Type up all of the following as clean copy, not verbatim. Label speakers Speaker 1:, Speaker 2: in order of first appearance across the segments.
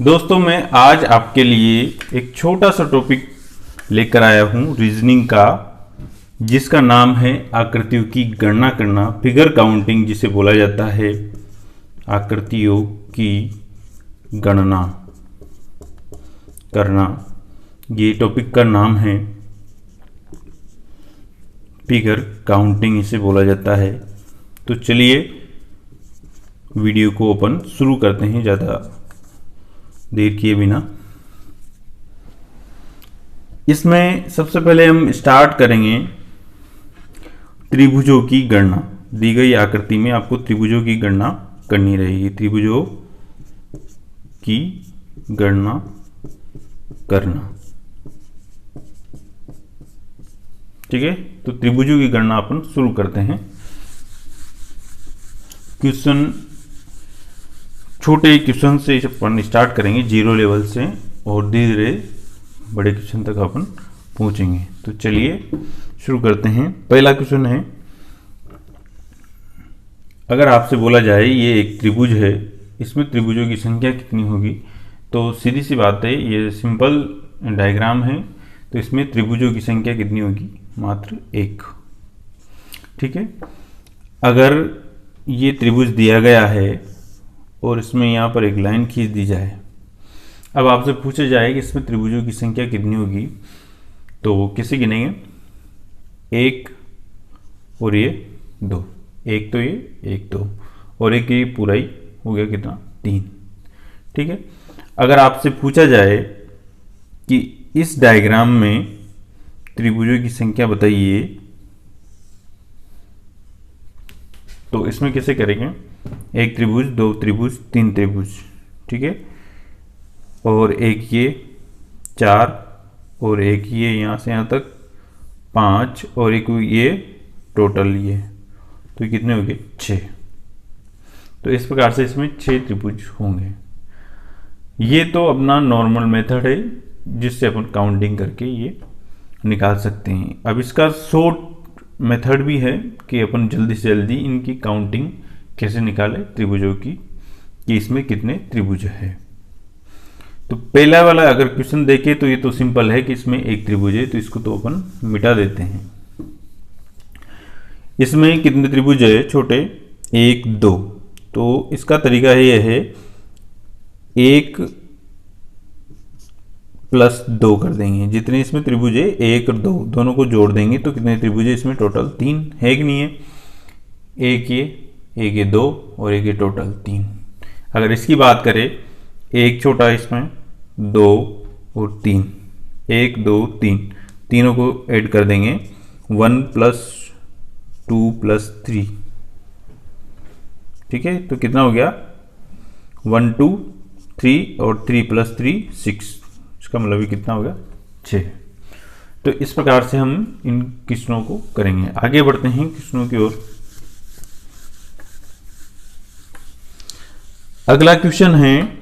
Speaker 1: दोस्तों मैं आज आपके लिए एक छोटा सा टॉपिक लेकर आया हूँ रीजनिंग का, जिसका नाम है आकृतियों की गणना करना, फिगर काउंटिंग जिसे बोला जाता है। आकृतियों की गणना करना, ये टॉपिक का नाम है। फिगर काउंटिंग इसे बोला जाता है। तो चलिए वीडियो को अपन शुरू करते हैं ज़्यादा देर किए बिना। इसमें सबसे पहले हम स्टार्ट करेंगे त्रिभुजों की गणना। दी गई आकृति में आपको त्रिभुजों की गणना करनी रहेगी। त्रिभुजों की गणना करना, ठीक है। तो त्रिभुजों की गणना अपन शुरू करते हैं। क्वेश्चन, छोटे क्वेश्चन से अपन स्टार्ट करेंगे, जीरो लेवल से, और धीरे धीरे बड़े क्वेश्चन तक अपन पहुंचेंगे। तो चलिए शुरू करते हैं। पहला क्वेश्चन है, अगर आपसे बोला जाए ये एक त्रिभुज है, इसमें त्रिभुजों की संख्या कितनी होगी? तो सीधी सी बात है, ये सिंपल डायग्राम है। तो इसमें त्रिभुजों की संख्या कितनी होगी? मात्र एक, ठीक है। अगर ये त्रिभुज दिया गया है और इसमें यहाँ पर एक लाइन खींच दी जाए, अब आपसे पूछा जाए कि इसमें त्रिभुजों की संख्या कितनी होगी, तो कैसे गिनेंगे? एक और ये दो, एक तो ये, एक दो, और एक ये पूरा ही हो गया कितना? तीन, ठीक है। अगर आपसे पूछा जाए कि इस डायग्राम में त्रिभुजों की संख्या बताइए, तो इसमें कैसे करेंगे? एक त्रिभुज, दो त्रिभुज, तीन त्रिभुज, ठीक है। और एक ये चार, और एक ये यहाँ से यहाँ तक पाँच, और एक ये टोटल ये, तो कितने हो गए? छः। तो इस प्रकार से इसमें छः त्रिभुज होंगे। ये तो अपना नॉर्मल मेथड है जिससे अपन काउंटिंग करके ये निकाल सकते हैं। अब इसका शॉर्ट मेथड भी है कि अपन जल्दी से जल्दी इनकी काउंटिंग कैसे निकालें त्रिभुजों की, कि इसमें कितने त्रिभुज है। तो पहला वाला अगर क्वेश्चन देखें तो ये तो सिंपल है कि इसमें एक त्रिभुज है, तो इसको तो अपन मिटा देते हैं। इसमें कितने त्रिभुज है? छोटे, एक दो। तो इसका तरीका ये है, एक प्लस दो कर देंगे। जितने इसमें त्रिभुज है, एक और दो, दोनों को जोड़ देंगे तो कितने त्रिभुज है इसमें? टोटल तीन है कि नहीं है? एक ये दो, और एक ये, टोटल तीन। अगर इसकी बात करें, एक छोटा इसमें, दो और तीन, एक दो तीन, तीनों को ऐड कर देंगे, one plus two plus three, ठीक है। तो कितना हो गया? वन टू थ्री, और थ्री प्लस थ्री सिक्स, इसका मतलब ये कितना हो गया? छः। तो इस प्रकार से हम इन क्वेश्चनों को करेंगे। आगे बढ़ते हैं क्वेश्चनों की ओर। अगला क्वेश्चन है,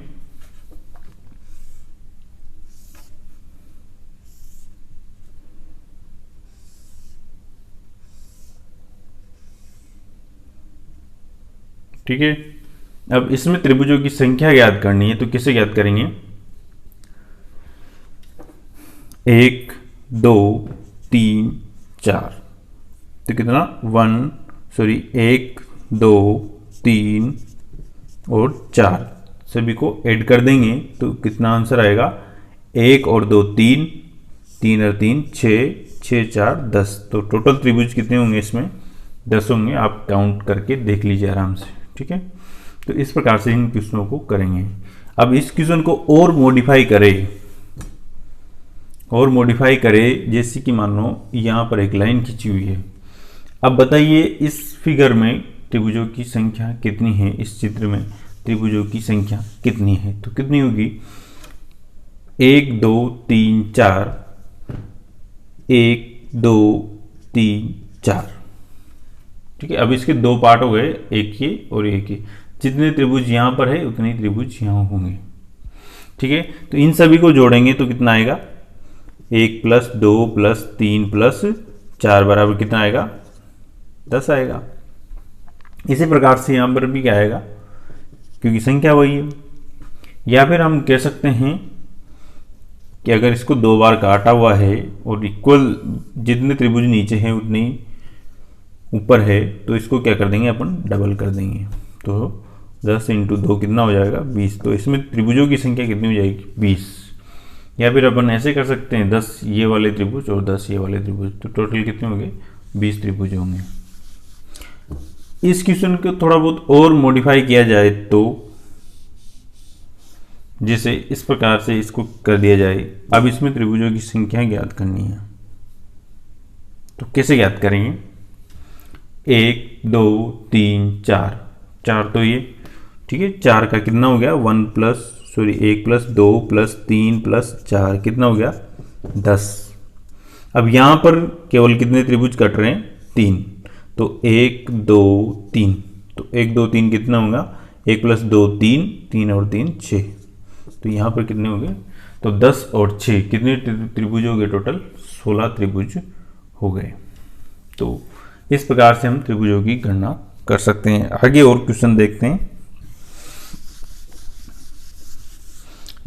Speaker 1: ठीक है। अब इसमें त्रिभुजों की संख्या ज्ञात करनी है, तो कैसे ज्ञात करेंगे? एक, दो, तीन, चार, तो कितना? एक, दो, तीन और चार, सभी को ऐड कर देंगे तो कितना आंसर आएगा? एक और दो तीन, तीन और तीन छः, छः चार 10। तो टोटल त्रिभुज कितने होंगे इसमें? 10 होंगे। आप काउंट करके देख लीजिए आराम से, ठीक है। तो इस प्रकार से इन क्वेश्चनों को करेंगे। अब इस क्वेश्चन को और मॉडिफाई करें, जैसे कि मान लो यहाँ पर एक लाइन खींची हुई है। अब बताइए इस फिगर में त्रिभुजों की संख्या कितनी है? इस चित्र में त्रिभुजों की संख्या कितनी है? तो कितनी होगी? एक, दो, तीन, चार, एक, दो, तीन, चार, ठीक है। अब इसके दो पार्ट हो गए, एक ये और एक ये। जितने त्रिभुज यहाँ पर है उतने त्रिभुज यहाँ होंगे, ठीक है। तो इन सभी को जोड़ेंगे तो कितना आएगा? एक प्लस दो प्लस तीन प्लस चार बराबर कितना आएगा? 10 आएगा। इसी प्रकार से यहाँ पर भी क्या आएगा, क्योंकि संख्या वही है। या फिर हम कह सकते हैं कि अगर इसको दो बार काटा हुआ है और इक्वल जितने त्रिभुज नीचे हैं उतनी ऊपर है, तो इसको क्या कर देंगे अपन, डबल कर देंगे। तो 10 इंटू 2 कितना हो जाएगा, 20। तो इसमें त्रिभुजों की संख्या कितनी हो जाएगी, 20। या फिर अपन ऐसे कर सकते हैं 10 ये वाले त्रिभुज और 10 ये वाले त्रिभुज, तो टोटल कितने होंगे, 20 त्रिभुज होंगे। इस क्वेश्चन को थोड़ा बहुत और मॉडिफाई किया जाए तो जैसे इस प्रकार से इसको कर दिया जाए। अब इसमें त्रिभुजों की संख्या ज्ञात करनी है, तो कैसे ज्ञात करेंगे, 1 2 3 4, 4 तो ये ठीक है, 4 का कितना हो गया 1 प्लस 2 प्लस 3 प्लस 4 कितना हो गया 10। अब यहां पर केवल कितने त्रिभुज कट रहे हैं, 3। तो 1 2 3, तो 1 2 3 कितना होगा, 1 प्लस 2 3, 3 और 3 6। तो यहाँ पर कितने हो गए, तो 10 और 6 कितने त्रिभुज हो गए, टोटल 16 त्रिभुज हो गए। तो इस प्रकार से हम त्रिभुजों की गणना कर सकते हैं। आगे और क्वेश्चन देखते हैं।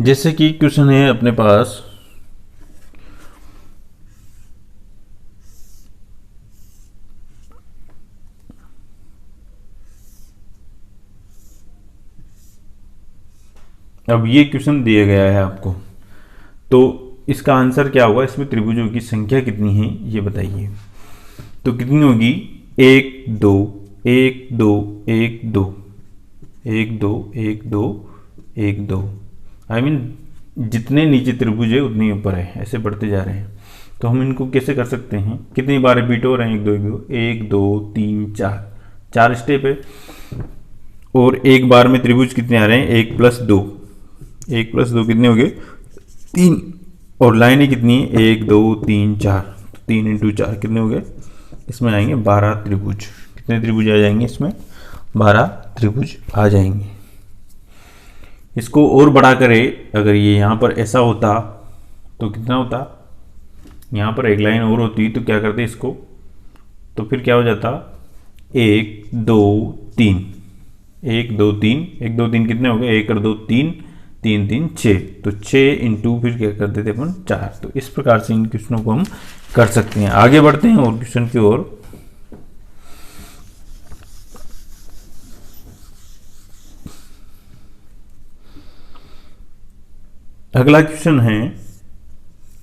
Speaker 1: जैसे कि क्वेश्चन है अपने पास, अब ये क्वेश्चन दिया गया है आपको, तो इसका आंसर क्या होगा, इसमें त्रिभुजों की संख्या कितनी है ये बताइए। तो कितनी होगी, 1 2 1 2 1 2 1 2 1 2 1 2, आई मीन जितने नीचे त्रिभुज है उतने ऊपर है, ऐसे बढ़ते जा रहे हैं। तो हम इनको कैसे कर सकते हैं, कितनी बार रिपीट हो रहे हैं, 1 2 3 4, 4 स्टेप है। और एक बार में त्रिभुज कितने आ रहे हैं, 1 प्लस 2, 1 प्लस 2 कितने हो गए 3, और लाइनें कितनी है 1 2 3 4, तो 3 इंटू 4 कितने हो गए, इसमें आएंगे 12 त्रिभुज। कितने त्रिभुज आ जाएंगे इसमें, 12 त्रिभुज आ जाएंगे। इसको और बड़ा करें, अगर ये यहाँ पर ऐसा होता तो कितना होता, यहाँ पर एक लाइन और होती तो क्या करते इसको, तो फिर क्या हो जाता, 1 2 3 1 2 3 1 2 3 कितने हो गए, 1 और 2 3 3 3 6, तो 6 इंटू फिर क्या करते थे अपन 4। तो इस प्रकार से इन क्वेश्चनों को हम कर सकते हैं। आगे बढ़ते हैं और क्वेश्चन की ओर। अगला क्वेश्चन है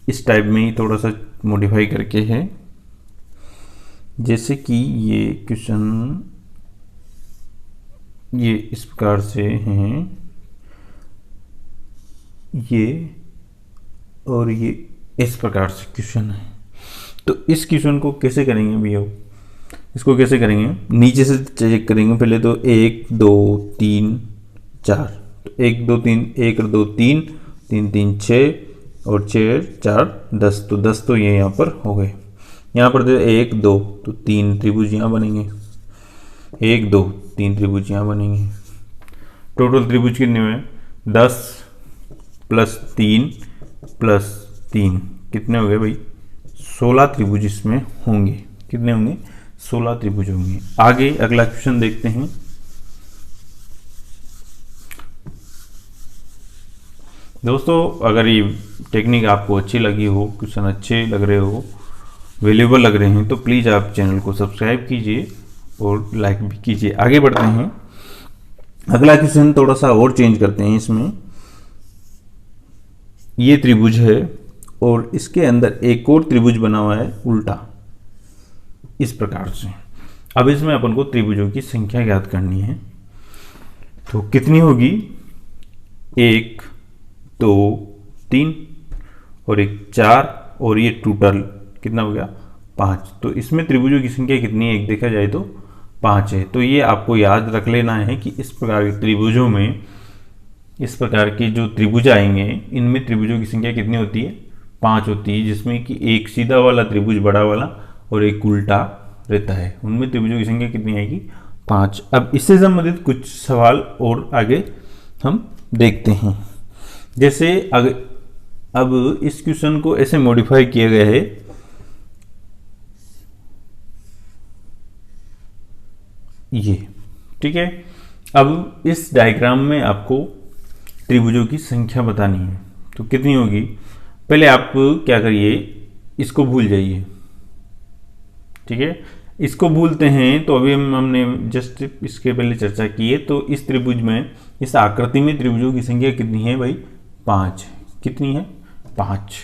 Speaker 1: इस टाइप में ही थोड़ा सा मॉडिफाई करके है। जैसे कि ये क्वेश्चन ये इस प्रकार से हैं, ये और ये इस प्रकार से क्वेश्चन है। तो इस क्वेश्चन को कैसे करेंगे भैया, इसको कैसे करेंगे, नीचे से चेक करेंगे पहले। तो 1 2 3 4, तो 1 2 3 1 और 2 3 3 3 6 और 6 4 10, तो 10 तो ये यहाँ पर हो गए। यहाँ पर 1 2, तो 3 त्रिभुज यहाँ बनेंगे, 1 2 3 त्रिभुज यहाँ बनेंगे। टोटल त्रिभुज कितने हुए, 10 प्लस 3 प्लस 3 कितने हो गए भाई, 16 त्रिभुज इसमें होंगे। कितने होंगे, 16 त्रिभुज होंगे। आगे अगला क्वेश्चन देखते हैं। दोस्तों अगर ये टेक्निक आपको अच्छी लगी हो, क्वेश्चन अच्छे लग रहे हो, वैल्यूएबल लग रहे हैं, तो प्लीज़ आप चैनल को सब्सक्राइब कीजिए और लाइक भी कीजिए। आगे बढ़ते हैं। अगला क्वेश्चन थोड़ा सा और चेंज करते हैं। इसमें ये त्रिभुज है और इसके अंदर एक और त्रिभुज बना हुआ है उल्टा, इस प्रकार से। अब इसमें अपन को त्रिभुजों की संख्या ज्ञात करनी है। तो कितनी होगी, 1 2 3 और 1 4, और ये टोटल कितना हो गया 5। तो इसमें त्रिभुजों की संख्या कितनी है, एक देखा जाए तो 5 है। तो ये आपको याद रख लेना है कि इस प्रकार के त्रिभुजों में, इस प्रकार के जो त्रिभुज आएंगे इनमें त्रिभुजों की संख्या कितनी होती है, 5 होती है, जिसमें कि एक सीधा वाला त्रिभुज बड़ा वाला और एक उल्टा रहता है। उनमें त्रिभुजों की संख्या कितनी आएगी, 5। अब इससे संबंधित कुछ सवाल और आगे हम देखते हैं। जैसे अब इस क्वेश्चन को ऐसे मॉडिफाई किया गया है, ये ठीक है। अब इस डायग्राम में आपको त्रिभुजों की संख्या बतानी है। तो कितनी होगी, पहले आप क्या करिए, इसको भूल जाइए, ठीक है। इसको भूलते हैं तो अभी हमने जस्ट इसके पहले चर्चा की है। तो इस त्रिभुज में, इस आकृति में त्रिभुजों की संख्या कितनी है भाई, 5। कितनी है, 5।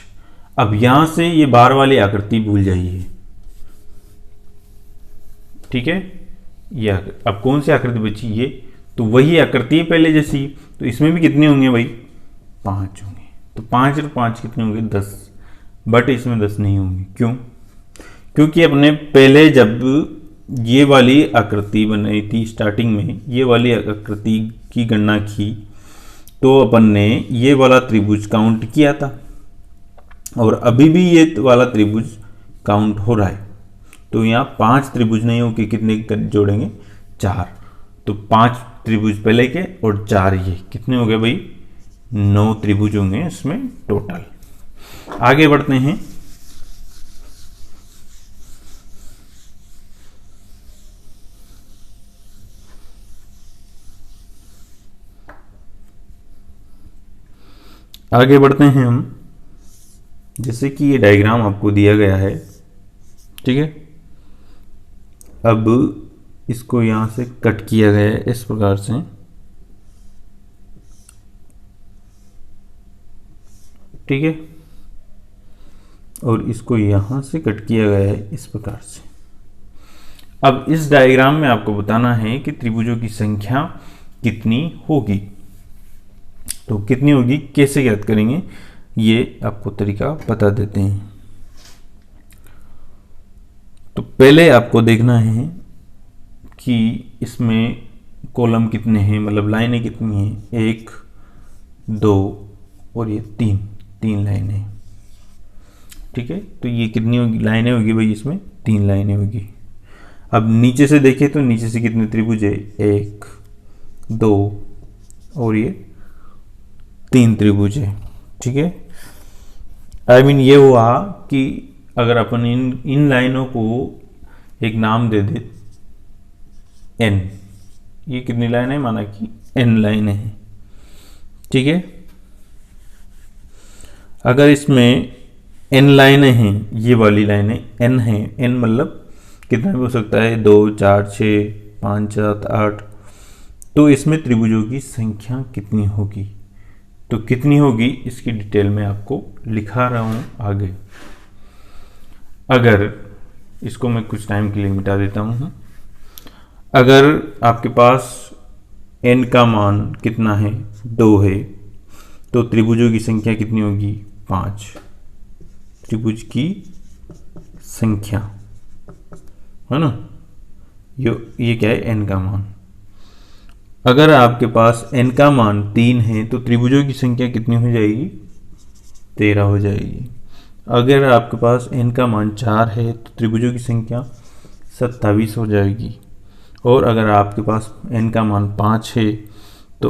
Speaker 1: अब यहां से ये बार वाली आकृति भूल जाइए, ठीक है। ये अब कौन सी आकृति बची, ये तो वही आकृति है पहले जैसी। तो इसमें भी कितने होंगे भाई, 5 होंगे। तो 5 और 5 कितने होंगे, 10। बट इसमें 10 नहीं होंगे, क्यों, क्योंकि अपने पहले जब ये वाली आकृति बनाई थी स्टार्टिंग में, ये वाली आकृति की गणना की, तो अपन ने ये वाला त्रिभुज काउंट किया था, और अभी भी ये वाला त्रिभुज काउंट हो रहा है। तो यहाँ 5 त्रिभुज नहीं हो कि कितने जोड़ेंगे, 4। तो 5 त्रिभुज पहले के और 4 ये, कितने हो गए भाई, 9 त्रिभुज होंगे इसमें टोटल। आगे बढ़ते हैं। आगे बढ़ते हैं हम, जैसे कि ये डायग्राम आपको दिया गया है, ठीक है। अब इसको यहां से कट किया गया है इस प्रकार से, ठीक है, और इसको यहां से कट किया गया है इस प्रकार से। अब इस डायग्राम में आपको बताना है कि त्रिभुजों की संख्या कितनी होगी। तो कितनी होगी, कैसे ज्ञात करेंगे, ये आपको तरीका बता देते हैं। तो पहले आपको देखना है कि इसमें कॉलम कितने हैं, मतलब लाइनें कितनी हैं, 1 2 और ये 3 लाइनें, ठीक है। तो ये कितनी होगी, लाइनें होगी भाई, इसमें 3 लाइनें होगी। अब नीचे से देखें तो नीचे से कितने त्रिभुज है, 1 2 और ये 3 त्रिभुज है, ठीक है। आई मीन ये हुआ कि अगर अपन इन लाइनों को एक नाम दे दे n, ये कितनी लाइन है, माना कि n लाइनें हैं, ठीक है। अगर इसमें n लाइनें हैं, ये वाली लाइनें n हैं, n मतलब कितना भी हो सकता है, 2 4 6 5 7 8। तो इसमें त्रिभुजों की संख्या कितनी होगी, तो कितनी होगी इसकी डिटेल में आपको लिखा रहा हूं आगे। अगर इसको मैं कुछ टाइम के लिए मिटा देता हूं। अगर आपके पास n का मान कितना है, 2 है, तो त्रिभुजों की संख्या कितनी होगी, 5। त्रिभुज की संख्या है ना, ये क्या है, n का मान। अगर आपके पास n का मान 3 है तो त्रिभुजों की संख्या कितनी हो जाएगी, 13 हो जाएगी। अगर आपके पास n का मान 4 है तो त्रिभुजों की संख्या 27 हो जाएगी। और अगर आपके पास n का मान 5 है तो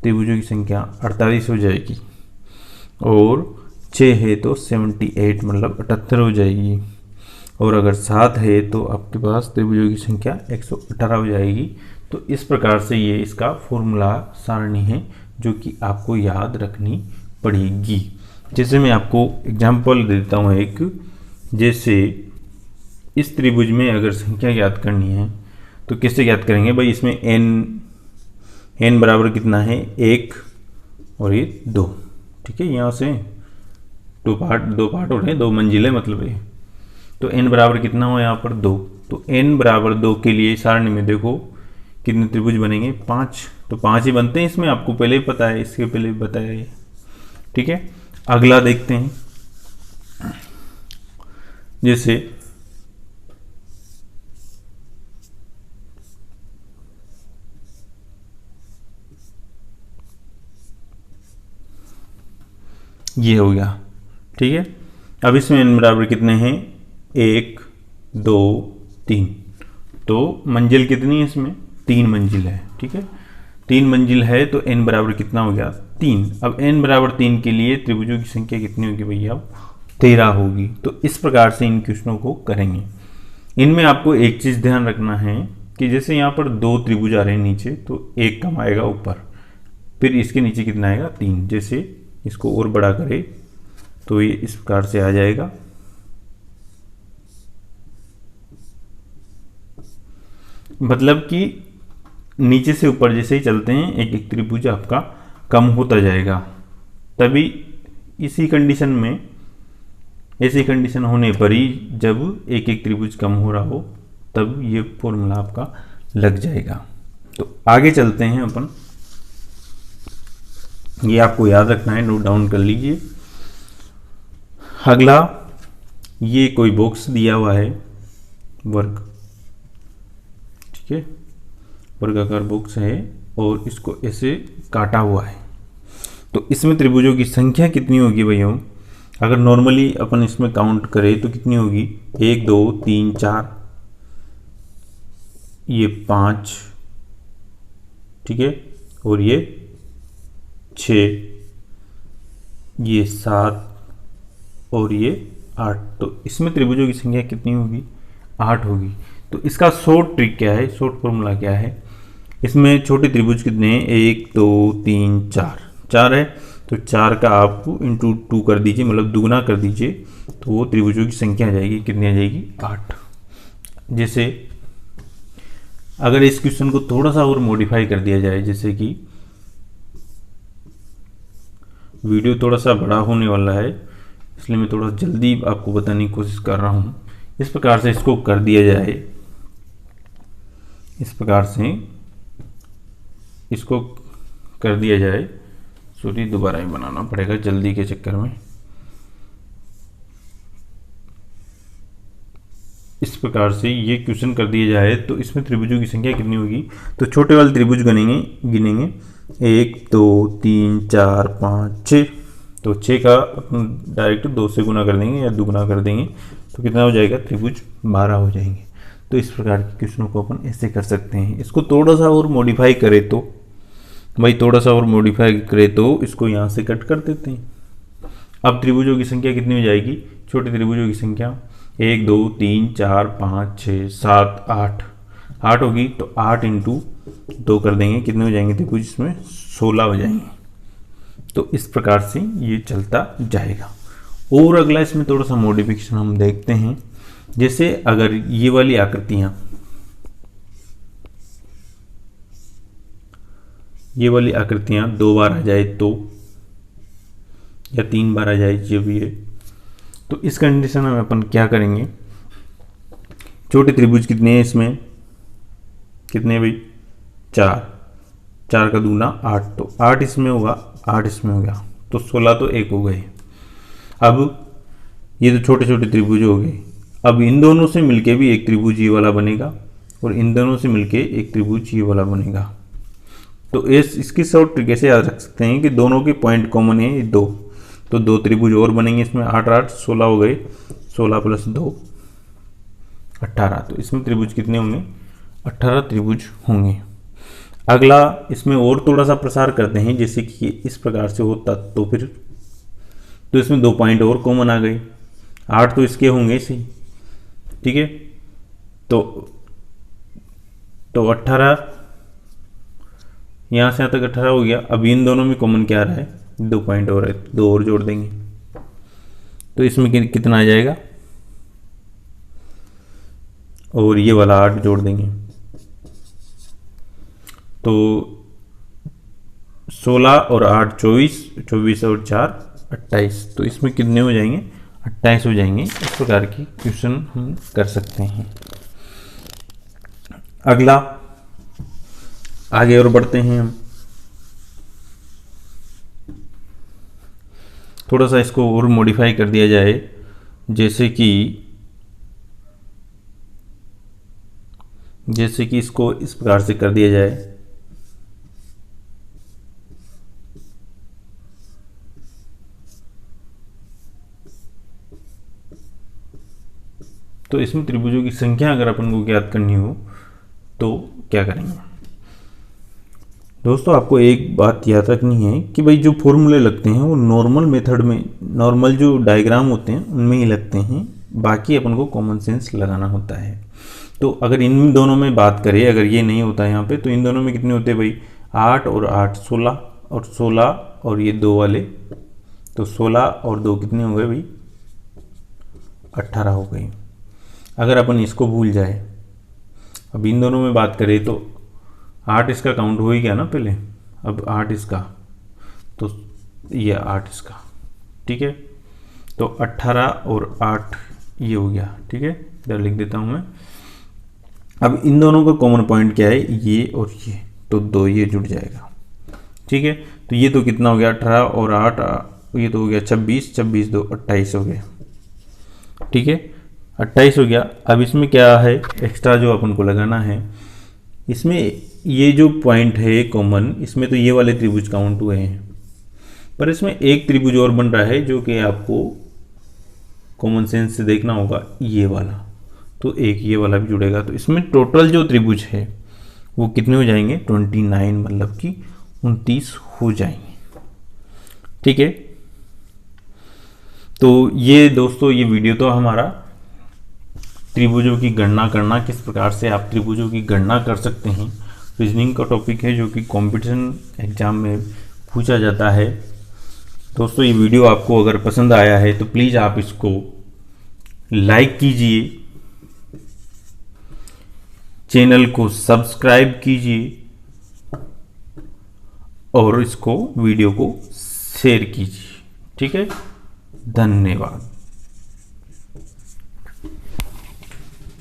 Speaker 1: त्रिभुजों की संख्या 48 हो जाएगी। और 6 है तो 78 मतलब 78 हो जाएगी। और अगर 7 है तो आपके पास त्रिभुजों की संख्या 118 हो जाएगी। तो इस प्रकार से ये इसका फॉर्मूला सारणी है जो कि आपको याद रखनी पड़ेगी। जैसे मैं आपको एग्जांपल देता हूँ एक, जैसे इस त्रिभुज में अगर संख्या ज्ञात करनी है तो किससे ज्ञात करेंगे भाई, इसमें n बराबर कितना है, 1 और ये 2, ठीक है। यहाँ से दो पार्ट हो रहे हैं, 2 मंजिलें मतलब ये। तो n बराबर कितना हो यहाँ पर, 2। तो n बराबर 2 के लिए सारणी में देखो कितने त्रिभुज बनेंगे, 5। तो 5 ही बनते हैं इसमें, आपको पहले ही पता है, इसके पहले बताया है, ठीक है। अगला देखते हैं, जैसे ये हो गया, ठीक है। अब इसमें n बराबर कितने हैं, 1 2 3। तो मंजिल कितनी है इसमें, 3 मंजिल है, ठीक है। 3 मंजिल है तो n बराबर कितना हो गया, 3। अब n बराबर 3 के लिए त्रिभुजों की संख्या कितनी होगी भैया, 13 होगी। तो इस प्रकार से इन क्वेश्चनों को करेंगे। इनमें आपको एक चीज़ ध्यान रखना है कि जैसे यहाँ पर 2 त्रिभुज आ रहे हैं नीचे, तो 1 कम आएगा ऊपर, फिर इसके नीचे कितना आएगा 3। जैसे इसको और बड़ा करे तो ये इस प्रकार से आ जाएगा। मतलब कि नीचे से ऊपर जैसे ही चलते हैं एक एक त्रिभुज आपका कम होता जाएगा। तभी इसी कंडीशन में, ऐसी कंडीशन होने पर ही जब एक एक त्रिभुज कम हो रहा हो तब ये फॉर्मूला आपका लग जाएगा। तो आगे चलते हैं अपन, ये आपको याद रखना है, नोट डाउन कर लीजिए। अगला, ये कोई बॉक्स दिया हुआ है वर्ग, ठीक है, वर्गाकार बॉक्स है और इसको ऐसे काटा हुआ है। तो इसमें त्रिभुजों की संख्या कितनी होगी भैया? अगर नॉर्मली अपन इसमें काउंट करें तो कितनी होगी? 1 2 3 4, ये 5, ठीक है, और ये 6, ये 7 और ये 8। तो इसमें त्रिभुजों की संख्या कितनी होगी? 8 होगी। तो इसका शॉर्ट ट्रिक क्या है, शॉर्ट फॉर्मूला क्या है? इसमें छोटे त्रिभुज कितने हैं? 1 2 3 4, 4 है, तो 4 का आप इंटू 2 कर दीजिए, मतलब दुगना कर दीजिए, तो वो त्रिभुजों की संख्या आ जाएगी, कितनी आ जाएगी? 8। जैसे अगर इस क्वेश्चन को थोड़ा सा और मॉडिफाई कर दिया जाए, जैसे कि वीडियो थोड़ा सा बड़ा होने वाला है इसलिए मैं थोड़ा जल्दी आपको बताने की कोशिश कर रहा हूँ। इस प्रकार से इसको कर दिया जाए, इस प्रकार से इसको कर दिया जाए, सॉरी दोबारा ही बनाना पड़ेगा जल्दी के चक्कर में। इस प्रकार से ये क्वेश्चन कर दिया जाए तो इसमें त्रिभुजों की संख्या कितनी होगी? तो छोटे वाले त्रिभुज गिनेंगे 1 2 3 4 5 6। तो 6 का अपन डायरेक्ट 2 से गुना कर देंगे या दुगुना कर देंगे तो कितना हो जाएगा? त्रिभुज 12 हो जाएंगे। तो इस प्रकार के क्वेश्चनों को अपन ऐसे कर सकते हैं। इसको थोड़ा सा और मॉडिफाई करें तो भाई, थोड़ा सा और मॉडिफाई करें तो इसको यहाँ से कट कर देते हैं। अब त्रिभुजों की संख्या कितनी हो जाएगी? छोटे त्रिभुजों की संख्या 1 2 3 4 5 6 7 8, 8 होगी। तो 8 इंटू 2 कर देंगे, कितने हो जाएंगे त्रिभुज? इसमें 16 हो जाएंगे। तो इस प्रकार से ये चलता जाएगा। और अगला इसमें थोड़ा सा मॉडिफिकेशन हम देखते हैं। जैसे अगर ये वाली आकृतियाँ, ये वाली आकृतियाँ 2 बार आ जाए तो, या 3 बार आ जाए, जब ये, तो इस कंडीशन में अपन क्या करेंगे? छोटे त्रिभुज कितने हैं इसमें? कितने भाई? 4, 4 का दूना 8, तो 8 इसमें होगा, 8 इसमें हो गया, तो 16 तो 1 हो गए। अब ये तो छोटे छोटे त्रिभुज हो गए। अब इन दोनों से मिलके भी एक त्रिभुज ये वाला बनेगा और इन दोनों से मिलके एक त्रिभुज ये वाला बनेगा। तो इसकी शॉर्ट ट्रिक कैसे याद रख सकते हैं कि दोनों के पॉइंट कॉमन है 2, तो 2 त्रिभुज और बनेंगे इसमें। 8 8 16 हो गए, 16 प्लस 2 18। तो इसमें त्रिभुज कितने होंगे? 18 त्रिभुज होंगे। अगला इसमें और थोड़ा सा प्रसार करते हैं, जैसे कि इस प्रकार से होता तो फिर तो इसमें 2 पॉइंट और कॉमन आ गए। 8 तो इसके होंगे सही, ठीक है, तो 18 यहाँ से यहाँ तक 18 हो गया। अब इन दोनों में कॉमन क्या आ रहा है? 2 पॉइंट और है, 2 और जोड़ देंगे तो इसमें कितना आ जाएगा? और ये वाला 8 जोड़ देंगे तो 16 और 8 24, 24 और 4 28। तो इसमें कितने हो जाएंगे? 28 हो जाएंगे। इस प्रकार की क्वेश्चन हम कर सकते हैं। अगला आगे और बढ़ते हैं हम, थोड़ा सा इसको और मॉडिफाई कर दिया जाए, जैसे कि इसको इस प्रकार से कर दिया जाए। तो इसमें त्रिभुजों की संख्या अगर अपन को ज्ञात करनी हो तो क्या करेंगे? दोस्तों आपको एक बात याद रखनी है कि भाई जो फॉर्मूले लगते हैं वो नॉर्मल मेथड में, नॉर्मल जो डायग्राम होते हैं उनमें ही लगते हैं, बाकी अपन को कॉमन सेंस लगाना होता है। तो अगर इन दोनों में बात करें, अगर ये नहीं होता यहाँ पे, तो इन दोनों में कितने होते हैं भाई? 8 और 8 16, और 16 और ये 2 वाले, तो 16 और 2 कितने हो गए भाई? 18 हो गई। अगर अपन इसको भूल जाए, अब इन दोनों में बात करें तो 8 इसका काउंट हो ही गया ना पहले, अब 8 इसका, तो ये 8 इसका, ठीक है। तो 18 और 8 ये हो गया, ठीक है, इधर लिख देता हूँ मैं। अब इन दोनों का कॉमन पॉइंट क्या है? ये और ये, तो 2 ये जुड़ जाएगा, ठीक है। तो ये तो कितना हो गया? 18 और 8, ये तो हो गया 26, 26 2 28 हो गया, ठीक है, 28 हो गया। अब इसमें क्या है एक्स्ट्रा जो अपन को लगाना है, इसमें ये जो पॉइंट है कॉमन, इसमें तो ये वाले त्रिभुज काउंट हुए हैं, पर इसमें एक त्रिभुज और बन रहा है जो कि आपको कॉमन सेंस से देखना होगा, ये वाला, तो एक ये वाला भी जुड़ेगा। तो इसमें टोटल जो त्रिभुज है वो कितने हो जाएंगे? 29, मतलब कि 29 हो जाएंगे, ठीक है। तो ये दोस्तों, ये वीडियो तो हमारा त्रिभुजों की गणना करना, किस प्रकार से आप त्रिभुजों की गणना कर सकते हैं, रीजनिंग का टॉपिक है जो कि कंपटीशन एग्जाम में पूछा जाता है। दोस्तों ये वीडियो आपको अगर पसंद आया है तो प्लीज़ आप इसको लाइक कीजिए, चैनल को सब्सक्राइब कीजिए और इसको वीडियो को शेयर कीजिए, ठीक है। धन्यवाद।